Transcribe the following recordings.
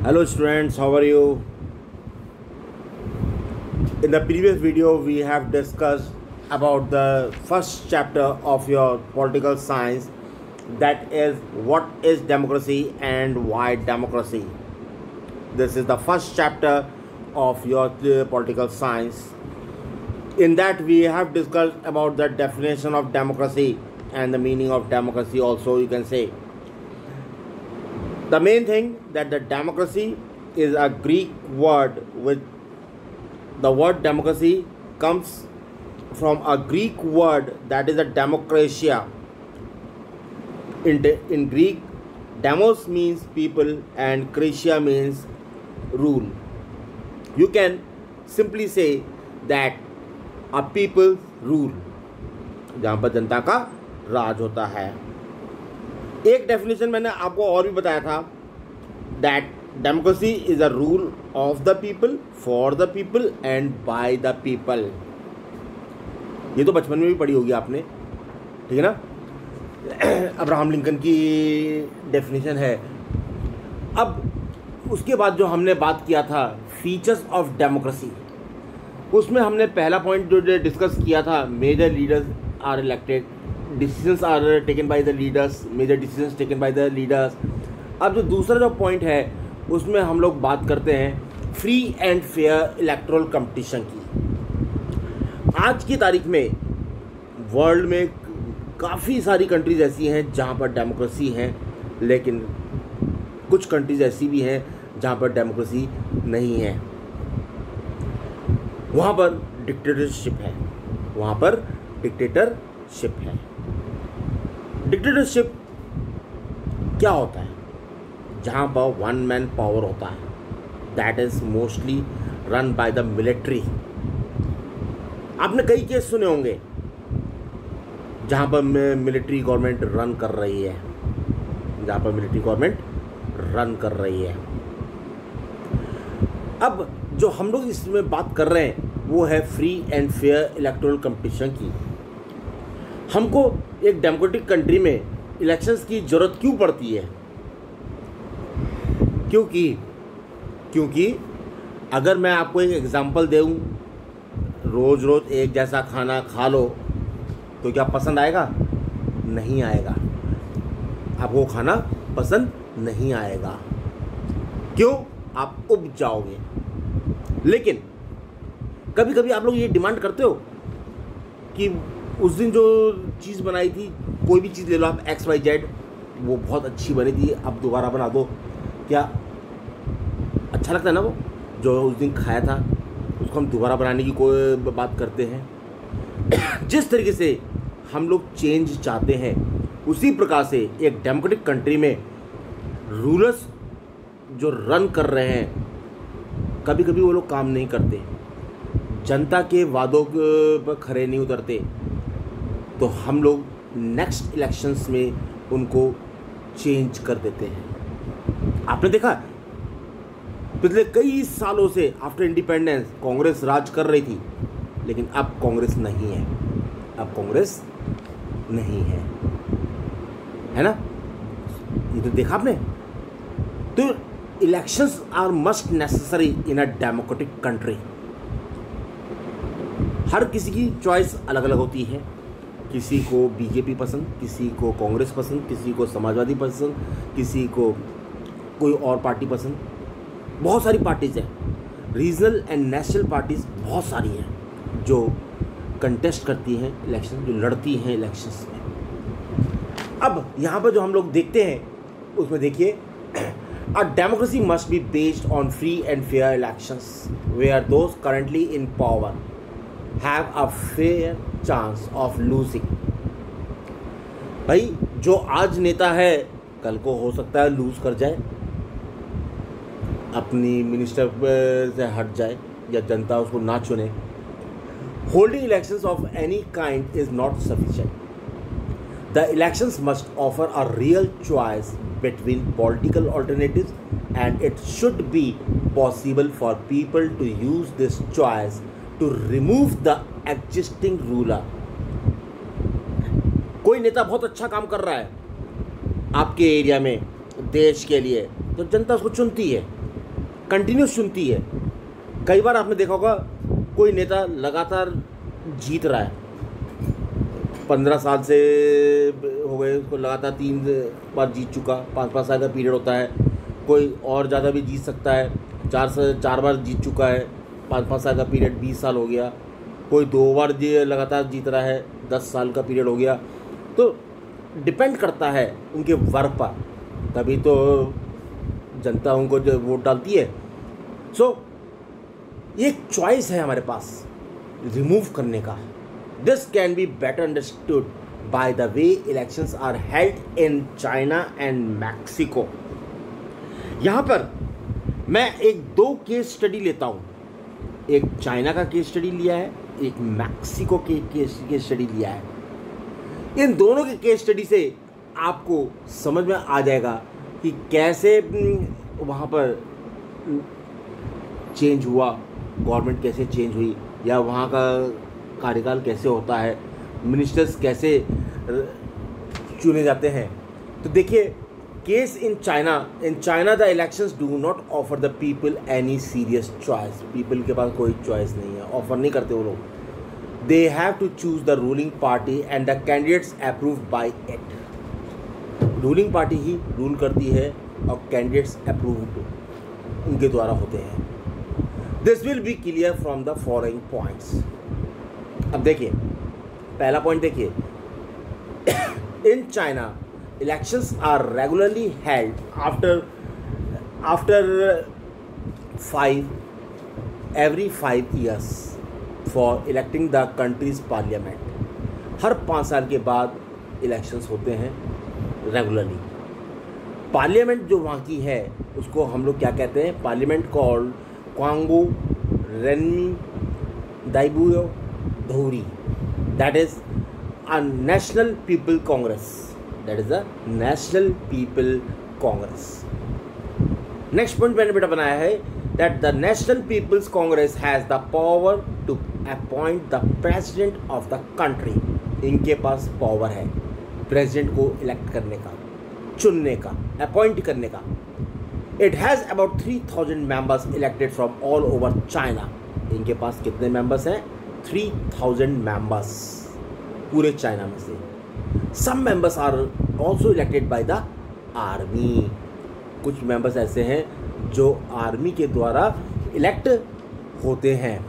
Hello students, how are you? In the previous video we have discussed about the first chapter of your political science, that is what is democracy and why democracy. This is the first chapter of your political science. In that we have discussed about the definition of democracy and the meaning of democracy also, you can say. The main thing that the democracy is a Greek word, with the word democracy comes from a Greek word that is a demokratia. In Greek, demos means people and kratia means rule. You can simply say that a people rule, जहाँ पर जनता का राज होता है. एक definition मैंने आपको और भी बताया था, that democracy is a rule of the people, for the people and by the people. ये तो बचपन में भी पढ़ी होगी आपने, ठीक है ना. अब्राहम लिंकन की डेफिनेशन है. अब उसके बाद जो हमने बात किया था फीचर्स ऑफ डेमोक्रेसी, उसमें हमने पहला पॉइंट जो डिस्कस किया था, major leaders are elected, decisions are taken by the leaders, major decisions taken by the leaders. अब जो दूसरा जो पॉइंट है उसमें हम लोग बात करते हैं free and fair electoral competition की. आज की तारीख में वर्ल्ड में काफ़ी सारी कंट्रीज ऐसी हैं जहां पर डेमोक्रेसी है, लेकिन कुछ कंट्रीज ऐसी भी हैं जहां पर डेमोक्रेसी नहीं है. वहाँ पर डिक्टेटरशिप है, वहाँ पर डिक्टेटरशिप है. डिक्टेटरशिप क्या होता है? जहाँ पर वन मैन पावर होता है, that is mostly run by the military. आपने कई केस सुने होंगे जहाँ पर मिलिट्री गवर्नमेंट रन कर रही है, जहाँ पर मिलिट्री गवर्नमेंट रन कर रही है. अब जो हम लोग इसमें बात कर रहे हैं वो है free and fair electoral competition की. हमको एक डेमोक्रेटिक कंट्री में इलेक्शंस की ज़रूरत क्यों पड़ती है? क्योंकि अगर मैं आपको एक एग्जांपल दूँ, रोज़ रोज़ एक जैसा खाना खा लो तो क्या पसंद आएगा? नहीं आएगा. आपको खाना पसंद नहीं आएगा. क्यों? आप उब जाओगे. लेकिन कभी कभी आप लोग ये डिमांड करते हो कि उस दिन जो चीज़ बनाई थी, कोई भी चीज़ ले लो आप, XYZ, वो बहुत अच्छी बनी थी, अब दोबारा बना दो. क्या अच्छा लगता है ना? वो जो उस दिन खाया था उसको हम दोबारा बनाने की कोई बात करते हैं. जिस तरीके से हम लोग चेंज चाहते हैं, उसी प्रकार से एक डेमोक्रेटिक कंट्री में रूलर्स जो रन कर रहे हैं, कभी कभी वो लोग काम नहीं करते, जनता के वादों पर खरे नहीं उतरते, तो हम लोग नेक्स्ट इलेक्शंस में उनको चेंज कर देते हैं. आपने देखा पिछले कई सालों से आफ्टर इंडिपेंडेंस कांग्रेस राज कर रही थी, लेकिन अब कांग्रेस नहीं है. अब कांग्रेस नहीं है ना. ये तो देखा आपने. तो elections are must necessary in a democratic country. हर किसी की चॉइस अलग अलग होती है. किसी को बीजेपी पसंद, किसी को कांग्रेस पसंद, किसी को समाजवादी पसंद, किसी को कोई और पार्टी पसंद. बहुत सारी पार्टीज़ हैं, रीजनल एंड नेशनल पार्टीज़ बहुत सारी हैं जो कंटेस्ट करती हैं इलेक्शन, जो लड़ती हैं इलेक्शंस में. अब यहाँ पर जो हम लोग देखते हैं उसमें देखिए, a democracy must be based on free and fair elections where those currently in power have a fair chance of losing. भाई जो आज नेता है कल को हो सकता है लूज कर जाए, अपनी मिनिस्टर से हट जाए या जनता उसको ना चुने. Holding elections of any kind is not sufficient. The elections must offer a real choice between political alternatives, and it should be possible for people to use this choice to remove the existing ruler. कोई नेता बहुत अच्छा काम कर रहा है आपके area में, देश के लिए, तो जनता उसको चुनती है. कंटिन्यूस चुनती है। कई बार आपने देखा होगा कोई नेता लगातार जीत रहा है, 15 साल से हो गए उसको, लगातार 3 बार जीत चुका, 5-5 साल का पीरियड होता है। कोई और ज़्यादा भी जीत सकता है, 4 बार जीत चुका है, 5-5 साल का पीरियड 20 साल हो गया। कोई 2 बार लगातार जीत रहा है, 10 साल का पीरियड हो गया। तो डिपेंड करता है उनके वर्क पर, तभी तो जनता उनको जो वोट डालती है। सो ये एक चॉइस है हमारे पास रिमूव करने का। This can be better understood by the way elections are held in China and Mexico. यहाँ पर मैं 2 केस स्टडी लेता हूँ, एक चाइना का केस स्टडी लिया है, एक मैक्सिको के केस स्टडी लिया है। इन दोनों के केस स्टडी से आपको समझ में आ जाएगा कि कैसे वहाँ पर चेंज हुआ, गवर्नमेंट कैसे चेंज हुई, या वहाँ का कार्यकाल कैसे होता है, मिनिस्टर्स कैसे चुने जाते हैं। तो देखिए, case in China the elections do not offer the people any serious choice. People के पास कोई चॉइस नहीं है, ऑफर नहीं करते वो लोग। They have to choose the ruling party and the candidates approved by it. Ruling party ही rule करती है और कैंडिडेट्स अप्रूव्ड उनके द्वारा होते हैं। This will be clear from the following points. अब देखिए, पहला पॉइंट देखिए, in China elections are regularly held after every 5 years for electing the country's parliament। हर 5 साल के बाद इलेक्शंस होते हैं रेगुलरली। पार्लियामेंट जो वहाँ की है उसको हम लोग क्या कहते हैं? Parliament called Quanguo Renmin Daibiao Dahui, that is a national people congress. That is the National People Congress। Next point मैंने बेटा बनाया है that the National People's Congress has the power to appoint the president of the country। इनके पास power है president को elect करने का, चुनने का, अपॉइंट करने का। It has about 3000 members elected from all over China। इनके पास कितने मेंबर्स हैं? 3000 मेंबर्स पूरे चाइना में से। Some members are also elected by the army। कुछ मेंबर्स ऐसे हैं जो आर्मी के द्वारा इलेक्ट होते हैं।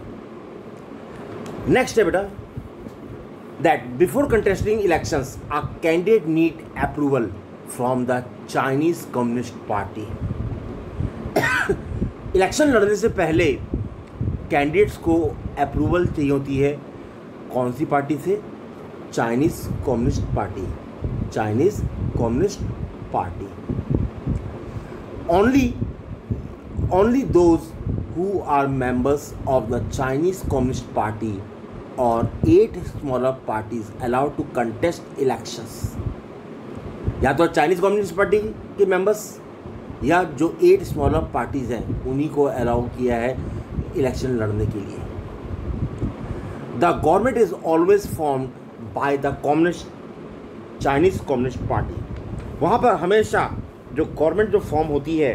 नेक्स्ट है बेटा that before contesting elections a candidate need approval from the Chinese Communist Party। Election लड़ने से पहले कैंडिडेट्स को अप्रूवल चाहिए होती है कौन सी पार्टी से? Chinese communist party. Chinese communist party. only those who are members of the Chinese Communist Party or 8 smaller parties allowed to contest elections। या तो चाइनीज़ कम्युनिस्ट पार्टी के मेंबर्स या जो 8 स्मॉलर पार्टीज़ हैं उन्हीं को अलाउ किया है इलेक्शन लड़ने के लिए। The government is always formed by the communist Chinese communist party. वहाँ पर हमेशा जो गवर्नमेंट जो फॉर्म होती है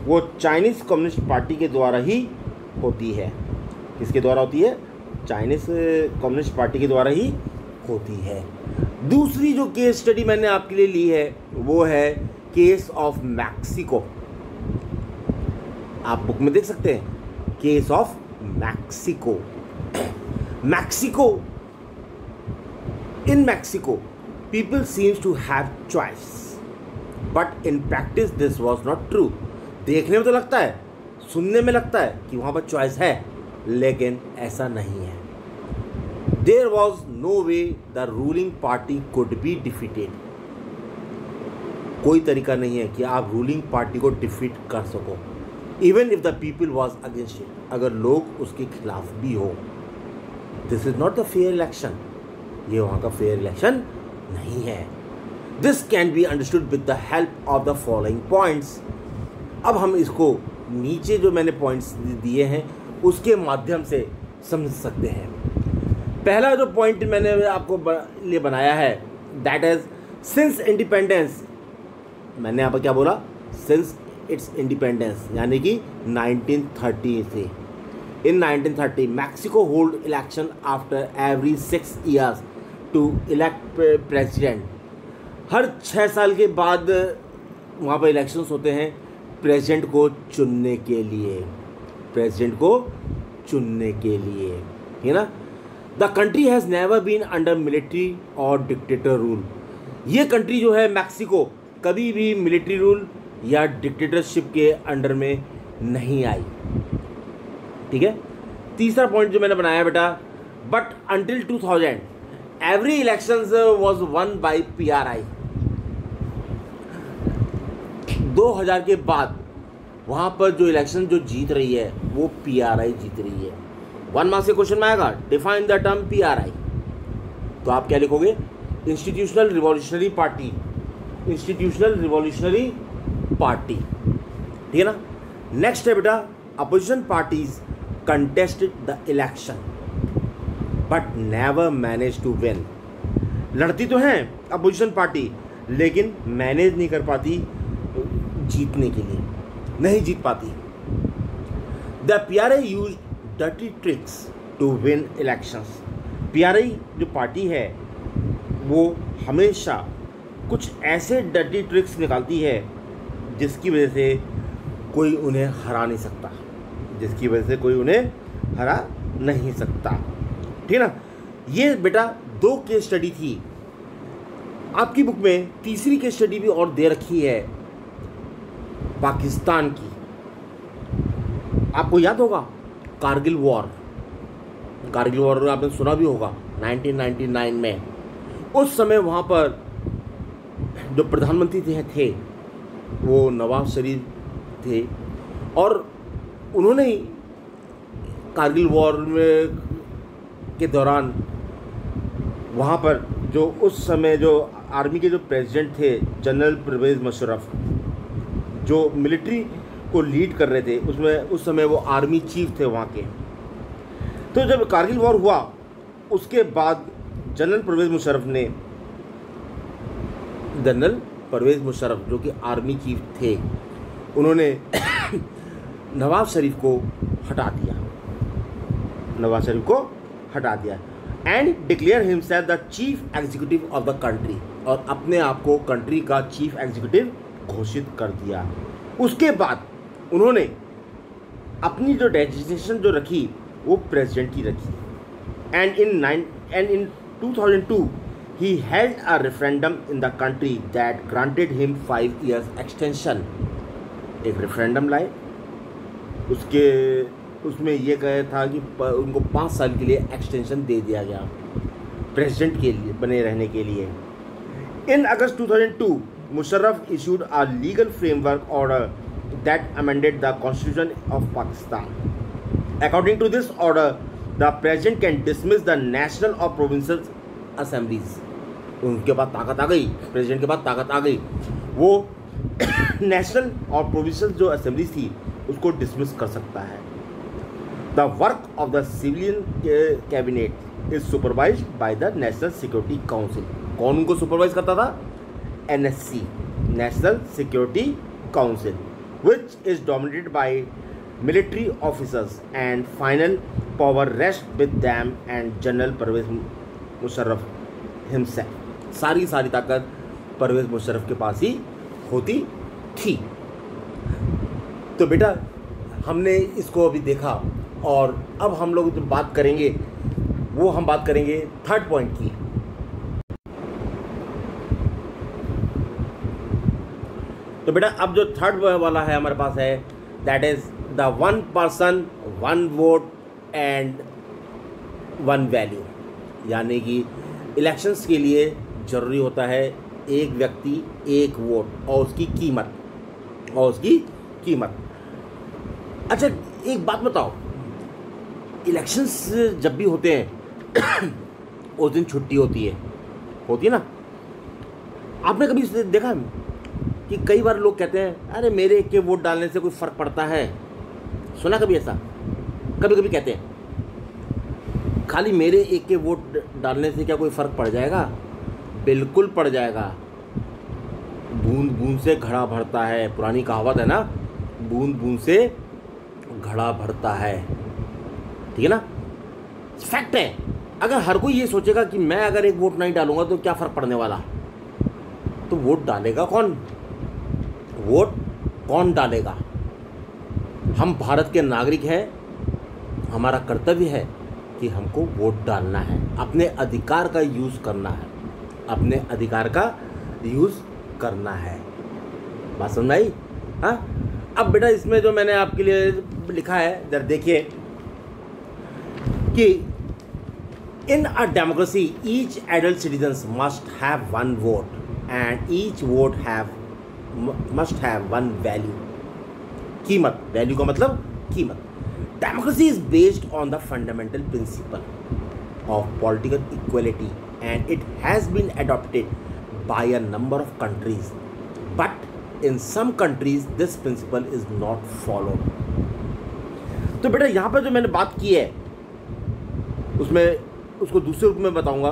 वो चाइनीज़ कम्युनिस्ट पार्टी के द्वारा ही होती है। किसके द्वारा होती है? चाइनीज़ कम्युनिस्ट पार्टी के द्वारा ही होती है। दूसरी जो केस स्टडी मैंने आपके लिए ली है वो है केस ऑफ मैक्सिको। आप बुक में देख सकते हैं, case of Mexico. Mexico, in Mexico people seems to have choice but in practice this was not true। देखने में तो लगता है, सुनने में लगता है कि वहाँ पर चॉइस है, लेकिन ऐसा नहीं है। There was no way the ruling party could be defeated। कोई तरीका नहीं है कि आप रूलिंग पार्टी को डिफीट कर सको, even if the people was against it, अगर लोग उसके खिलाफ भी हो। This is not the fair election. ये वहाँ का फेयर इलेक्शन नहीं है। This can be understood with the help of the following points. अब हम इसको नीचे जो मैंने पॉइंट्स दिए हैं उसके माध्यम से समझ सकते हैं। पहला जो पॉइंट मैंने आपको लिए बनाया है दैट इज सिंस इंडिपेंडेंस। मैंने यहाँ पर क्या बोला? सिंस इट्स इंडिपेंडेंस, यानी कि 1930 से। In 1930 Mexico hold election after every 6 years to elect president. हर 6 साल के बाद वहाँ पर इलेक्शंस होते हैं प्रेसिडेंट को चुनने के लिए, प्रेसिडेंट को चुनने के लिए, है ना। The country has never been under military और डिक्टेटर रूल। ये कंट्री जो है मैक्सिको कभी भी मिलिट्री रूल या डिक्टेटरशिप के अंडर में नहीं आई, ठीक है। तीसरा पॉइंट जो मैंने बनाया बेटा, but until 2000 every elections was one by PRI। 2000 के बाद वहाँ पर जो इलेक्शन जो जीत रही है वो PRI जीत रही है। 1 मार्क्स के क्वेश्चन में आएगा डिफाइन द टर्म PRI, तो आप क्या लिखोगे? Institutional revolutionary party, institutional revolutionary party, ठीक है ना। नेक्स्ट है बेटा, opposition parties contested the election but never manage to win. लड़ती तो हैं अपोजिशन पार्टी लेकिन मैनेज नहीं कर पाती जीतने के लिए, नहीं जीत पाती। The PRI use dirty tricks to win elections. PRI जो पार्टी है वो हमेशा कुछ ऐसे डर्टी ट्रिक्स निकालती है जिसकी वजह से कोई उन्हें हरा नहीं सकता, जिसकी वजह से कोई उन्हें हरा नहीं सकता, ठीक है ना। ये बेटा 2 केस स्टडी थी। आपकी बुक में तीसरी केस स्टडी भी और दे रखी है पाकिस्तान की। आपको याद होगा कारगिल वॉर, कारगिल वॉर आपने सुना भी होगा 1999 में। उस समय वहाँ पर जो प्रधानमंत्री थे वो नवाज शरीफ थे और उन्होंने ही कारगिल वॉर में के दौरान वहाँ पर जो उस समय जो आर्मी के जो प्रेसिडेंट थे जनरल परवेज़ मुशर्रफ, जो मिलिट्री को लीड कर रहे थे, उसमें उस समय वो आर्मी चीफ थे वहाँ के। तो जब कारगिल वॉर हुआ उसके बाद जनरल परवेज़ मुशर्रफ जो कि आर्मी चीफ थे, उन्होंने नवाज शरीफ को हटा दिया and declare himself the chief executive of the country, और अपने आप को कंट्री का चीफ एग्जीक्यूटिव घोषित कर दिया। उसके बाद उन्होंने अपनी जो डेजिग्नेशन जो रखी वो प्रेसिडेंट की रखी। And in 2002 he held a referendum in the country that granted him 5 years extension। एक रेफरेंडम लाए, उसमें ये कहा था कि उनको 5 साल के लिए एक्सटेंशन दे दिया गया प्रेसिडेंट के लिए बने रहने के लिए। इन अगस्त 2002 Musharraf issued a legal framework order that amended the constitution of Pakistan। According to this order, the president can dismiss the national or provincial assemblies। उनके पास ताकत आ गई, प्रेसिडेंट के पास ताकत आ गई, वो नेशनल और प्रोविंशियल जो असेंबलीज थी उसको डिसमिस कर सकता है। The work of the civilian cabinet is supervised by the national security council. कौन उनको सुपरवाइज करता था? NSC, national security council, which is dominated by military officers and final power rest with them and general Pervez Musharraf himself. सारी ताकत परवेज मुशर्रफ के पास ही होती थी। तो बेटा हमने इसको अभी देखा और अब हम लोग जो बात करेंगे वो हम बात करेंगे 3rd पॉइंट की। तो बेटा अब जो 3rd वाला है हमारे पास है, that is the 1 person 1 vote and 1 value. यानी कि इलेक्शंस के लिए ज़रूरी होता है एक व्यक्ति 1 वोट और उसकी कीमत। अच्छा एक बात बताओ, इलेक्शंस जब भी होते हैं उस दिन छुट्टी होती है ना। आपने कभी देखा है कि कई बार लोग कहते हैं अरे मेरे 1 के वोट डालने से कोई फ़र्क पड़ता है? सुना कभी ऐसा? कभी कहते हैं खाली मेरे 1 के वोट डालने से क्या कोई फ़र्क पड़ जाएगा? बिल्कुल पड़ जाएगा। बूंद बूंद से घड़ा भरता है, पुरानी कहावत है ना, बूंद बूंद से घड़ा भरता है, ठीक है ना। फैक्ट है। अगर हर कोई ये सोचेगा कि मैं अगर एक वोट नहीं डालूंगा तो क्या फ़र्क पड़ने वाला, तो वोट डालेगा कौन? वोट कौन डालेगा? हम भारत के नागरिक हैं, हमारा कर्तव्य है कि हमको वोट डालना है, अपने अधिकार का यूज़ करना है, अपने अधिकार का यूज़ करना है। बात समझ आई? हाँ, अब बेटा इसमें जो मैंने आपके लिए लिखा है जरा देखिए कि in a democracy each adult citizens must have one vote and each vote must have one value. कीमत, वैल्यू का मतलब कीमत। Democracy is based on the fundamental principle of political equality and it has been adopted by a number of countries, but in some countries this principle is not followed। तो बेटा यहाँ पर जो मैंने बात की है उसमें उसको दूसरे रूप में बताऊंगा,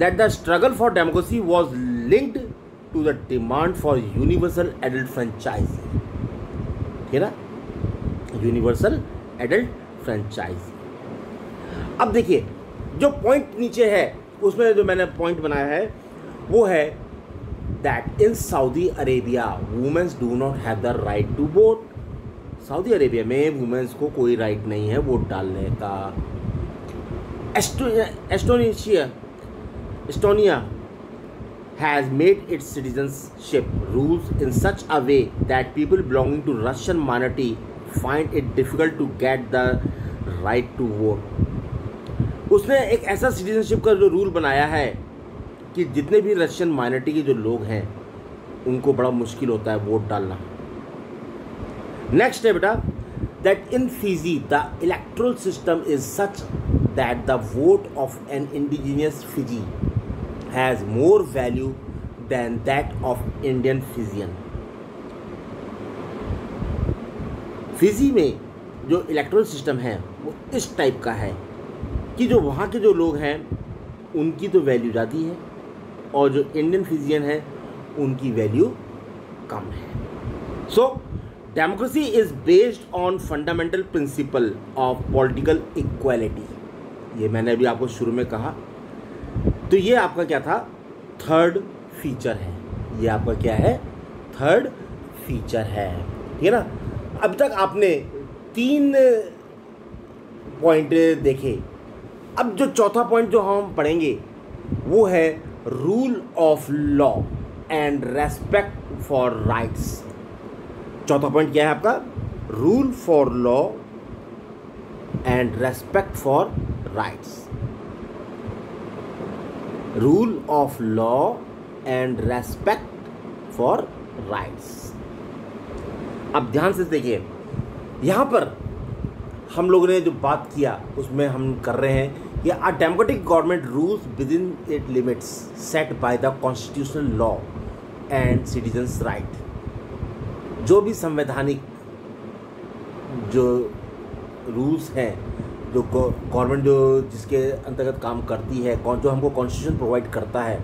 that the struggle for democracy was linked to the demand for universal adult franchise, ठीक है ना, यूनिवर्सल एडल्ट फ्रेंचाइज। अब देखिए जो पॉइंट नीचे है उसमें जो मैंने पॉइंट बनाया है वो है that in Saudi Arabia womens do not have the right to vote. Saudi Arabia में वुमेन्स को कोई राइट नहीं है वोट डालने का। Estonia has made its citizenship rules in such a way that people belonging to Russian minority find it difficult to get the right to vote। उसने एक ऐसा सिटीजनशिप का जो रूल बनाया है कि जितने भी रशियन माइनॉरिटी के जो लोग हैं उनको बड़ा मुश्किल होता है वोट डालना। नेक्स्ट है बेटा that in Fiji the electoral system is such that the vote of an indigenous Fiji has more value than that of Indian Fijian। Fiji में जो इलेक्टोरल सिस्टम है वो इस टाइप का है कि जो वहाँ के जो लोग हैं उनकी तो वैल्यू ज़्यादा है और जो इंडियन फिजियन है उनकी वैल्यू कम है। So democracy is based on fundamental principle of political equality. ये मैंने अभी आपको शुरू में कहा। तो ये आपका क्या था? थर्ड फीचर है। ये आपका क्या है? थर्ड फीचर है, ठीक है ना। अब तक आपने 3 पॉइंट देखे। अब जो चौथा पॉइंट जो हम पढ़ेंगे वो है rule of law and respect for rights. चौथा पॉइंट क्या है आपका? Rule for law and respect for rights. Rule of law and respect for rights. अब ध्यान से देखिए, यहाँ पर हम लोगों ने जो बात किया उसमें हम कर रहे हैं कि a democratic government rules with in it limits set by the constitutional law and citizens right. जो भी संवैधानिक जो रूल्स हैं, जो गवर्नमेंट जो जिसके अंतर्गत काम करती है, जो हमको कॉन्स्टिट्यूशन प्रोवाइड करता है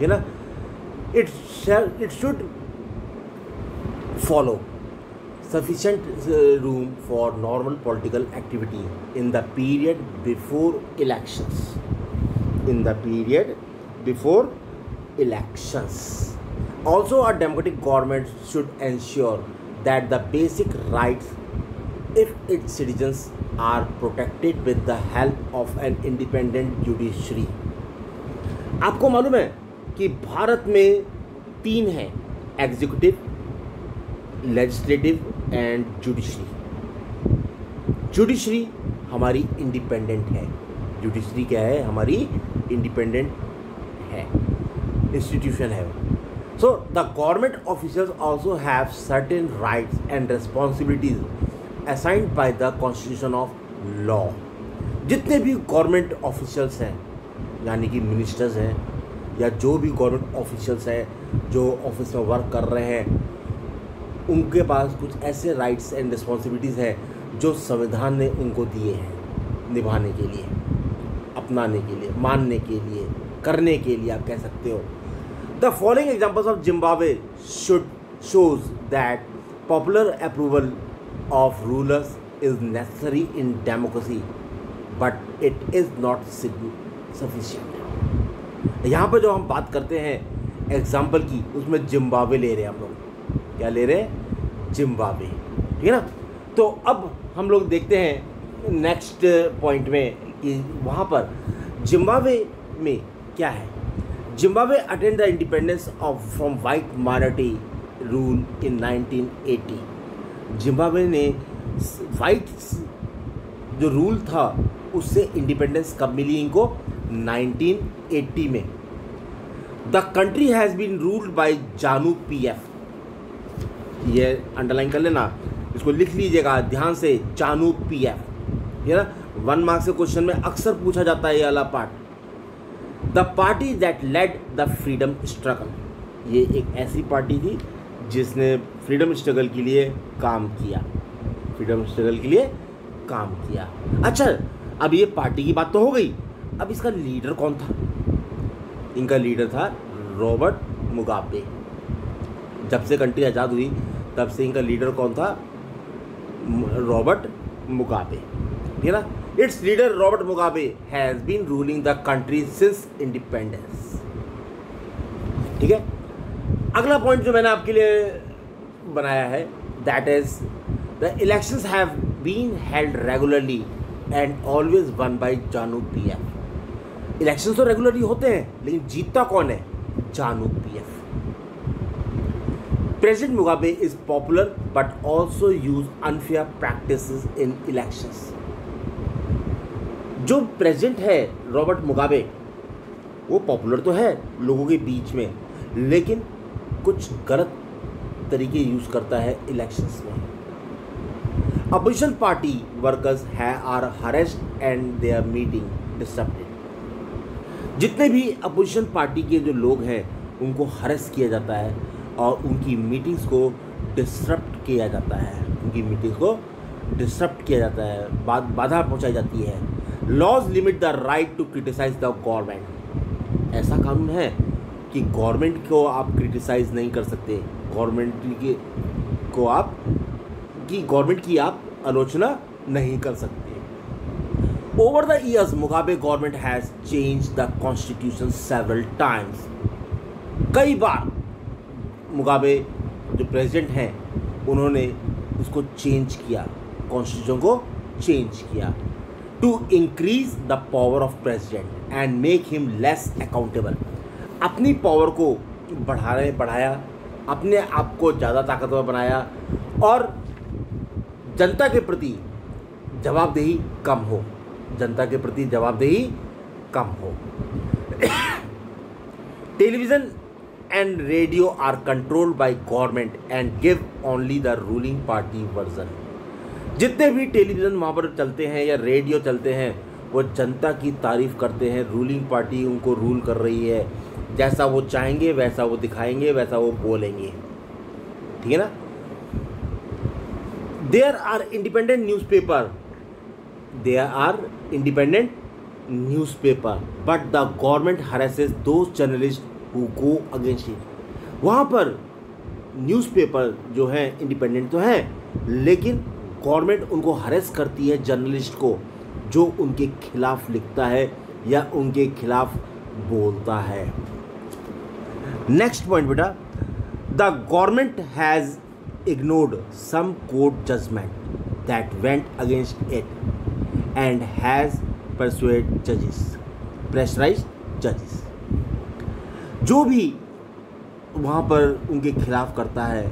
ना, it should follow sufficient room for normal political activity in the period before elections. In the period before elections. Also, a democratic government should ensure that the basic rights if its citizens are protected with the help of an independent judiciary. आपको मालूम है कि भारत में 3 हैं, executive, legislative and judiciary. Judiciary हमारी independent है। Judiciary क्या है? हमारी इंडिपेंडेंट है, इंस्टीट्यूशन है। So the government officers also have certain rights and responsibilities assigned by the constitution of law. जितने भी गवर्नमेंट ऑफिसर्स हैं, यानी कि मिनिस्टर्स हैं या जो भी गवर्नमेंट ऑफिसर्स हैं जो ऑफिस में वर्क कर रहे हैं, उनके पास कुछ ऐसे राइट्स एंड रिस्पॉन्सिबिलिटीज़ हैं जो संविधान ने उनको दिए हैं निभाने के लिए, अपनाने के लिए, मानने के लिए, करने के लिए, आप कह सकते हो। The following examples of Zimbabwe shows that popular approval of rulers is necessary in democracy, but it is not sufficient. यहाँ पर जो हम बात करते हैं एग्जाम्पल की, उसमें जिम्बाब्वे ले रहे हैं हम लोग। क्या ले रहे हैं? जिम्बाब्वे। ठीक है ना। तो अब हम लोग देखते हैं नेक्स्ट पॉइंट में कि वहाँ पर जिम्बाब्वे में क्या है। Zimbabwe attend the independence of from white minority rule in 1980। Zimbabwe ने वाइट जो रूल था उससे इंडिपेंडेंस कब मिली इनको? 1980 में। The country has been ruled by ZANU PF. ये अंडरलाइन कर लेना, इसको लिख लीजिएगा ध्यान से, जानू पीएफ। ठीक है ना। 1 मार्क्स के क्वेश्चन में अक्सर पूछा जाता है ये वाला part. The party that led the freedom struggle. ये एक ऐसी पार्टी थी जिसने फ्रीडम स्ट्रगल के लिए काम किया। फ्रीडम स्ट्रगल के लिए काम किया। अच्छा, अब ये पार्टी की बात तो हो गई, अब इसका लीडर कौन था? इनका लीडर था रॉबर्ट मुगाबे। जब से कंट्री आज़ाद हुई तब से इनका लीडर कौन था? Robert Mugabe. ठीक है ना। Its leader Robert Mugabe has been ruling the country since independence. ठीक है। अगला पॉइंट जो मैंने आपके लिए बनाया है, that is the elections have been held regularly and always won by ZANU PF. Elections तो रेगुलरली होते हैं लेकिन जीतता कौन है? ZANU PF. President Mugabe is popular but also use unfair practices in elections. जो प्रेसिडेंट है रॉबर्ट मुगाबे, वो पॉपुलर तो है लोगों के बीच में, लेकिन कुछ गलत तरीके यूज़ करता है इलेक्शंस में। Opposition party workers are harassed and their meeting disturbed. जितने भी अपोजिशन पार्टी के जो लोग हैं उनको हरेस किया जाता है और उनकी मीटिंग्स को डिस्टर्ब किया जाता है। उनकी मीटिंग्स को डिस्टर्ब किया जाता है, बाधा पहुंचाई जाती है। Laws limit the right to criticise the government. ऐसा कानून है कि गवर्नमेंट को आप क्रिटिसाइज़ नहीं कर सकते, गवर्नमेंट की आप आलोचना नहीं कर सकते। Over the years Mugabe government has change the constitution several times. कई बार मुगाबे जो प्रेसिडेंट हैं उन्होंने उसको चेंज किया, कॉन्स्टिट्यूशन को चेंज किया to increase the power of president and make him less accountable. अपनी पावर को बढ़ाया, अपने आप को ज़्यादा ताकतवर बनाया और जनता के प्रति जवाबदेही कम हो। जनता के प्रति जवाबदेही कम हो। Television and radio are controlled by government and give only the ruling party version. जितने भी टेलीविज़न वहाँ पर चलते हैं या रेडियो चलते हैं वो जनता की तारीफ़ करते हैं। रूलिंग पार्टी उनको रूल कर रही है, जैसा वो चाहेंगे वैसा वो दिखाएंगे, वैसा वो बोलेंगे। ठीक है ना। There are independent newspaper but the government harasses those journalist who go against it. वहाँ पर न्यूज़पेपर जो हैं इंडिपेंडेंट तो हैं, लेकिन गवर्नमेंट उनको हरेस करती है, जर्नलिस्ट को जो उनके खिलाफ लिखता है या उनके खिलाफ बोलता है। नेक्स्ट पॉइंट बेटा, the government has ignored some court judgement that went against it and has pressurised जजेस। जो भी वहाँ पर उनके खिलाफ करता है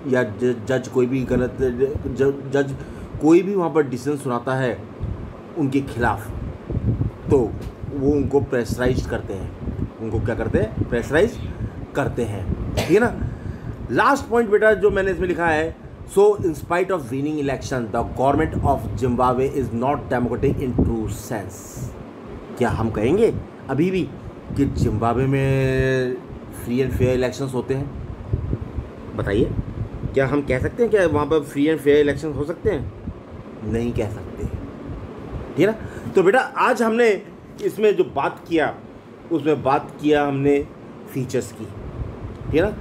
या जज कोई भी गलत जज कोई भी वहाँ पर डिसीजन सुनाता है उनके खिलाफ, तो वो उनको प्रेशराइज करते हैं। उनको क्या करते हैं? प्रेशराइज करते हैं। ठीक है ना। लास्ट पॉइंट बेटा जो मैंने इसमें लिखा है, so in spite of winning election the government of Zimbabwe is not democratic in true sense. क्या हम कहेंगे अभी भी कि जिम्बाब्वे में फ्री एंड फेयर इलेक्शंस होते हैं? बताइए, क्या हम कह सकते हैं क्या वहाँ पर फ्री एंड फेयर इलेक्शन हो सकते हैं? नहीं कह सकते। ठीक है ना। तो बेटा आज हमने इसमें जो बात किया उसमें बात किया हमने फीचर्स की। ठीक है ना।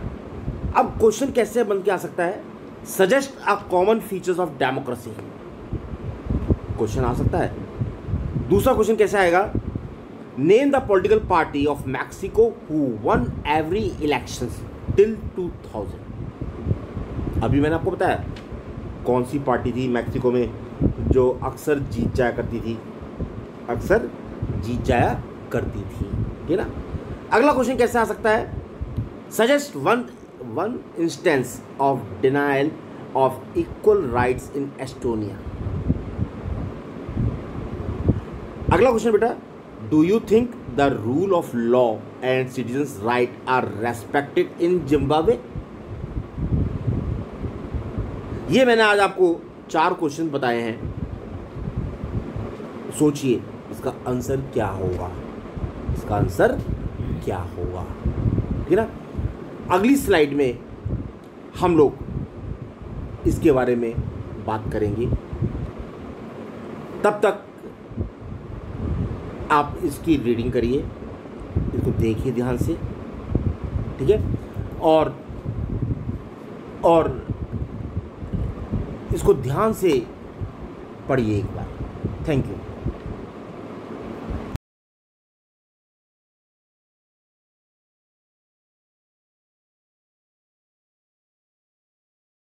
अब क्वेश्चन कैसे बन के आ सकता है, suggest a common features of democracy, question आ सकता है। दूसरा क्वेश्चन कैसे आएगा, name the political party of Mexico who won every elections till 2000। अभी मैंने आपको बताया कौन सी पार्टी थी मैक्सिको में जो अक्सर जीत जाया करती थी, अक्सर जीत जाया करती थी, ठीक है ना। अगला क्वेश्चन कैसे आ सकता है, suggest one instance of denial of equal rights in Estonia. अगला क्वेश्चन बेटा, do you think the rule of law and citizens right are respected in Zimbabwe. ये मैंने आज आपको 4 क्वेश्चन बताए हैं, सोचिए इसका आंसर क्या होगा, इसका आंसर क्या होगा, ठीक है ना। अगली स्लाइड में हम लोग इसके बारे में बात करेंगे, तब तक आप इसकी रीडिंग करिए, इसको देखिए ध्यान से, ठीक है, और इसको ध्यान से पढ़िए एक बार। Thank you.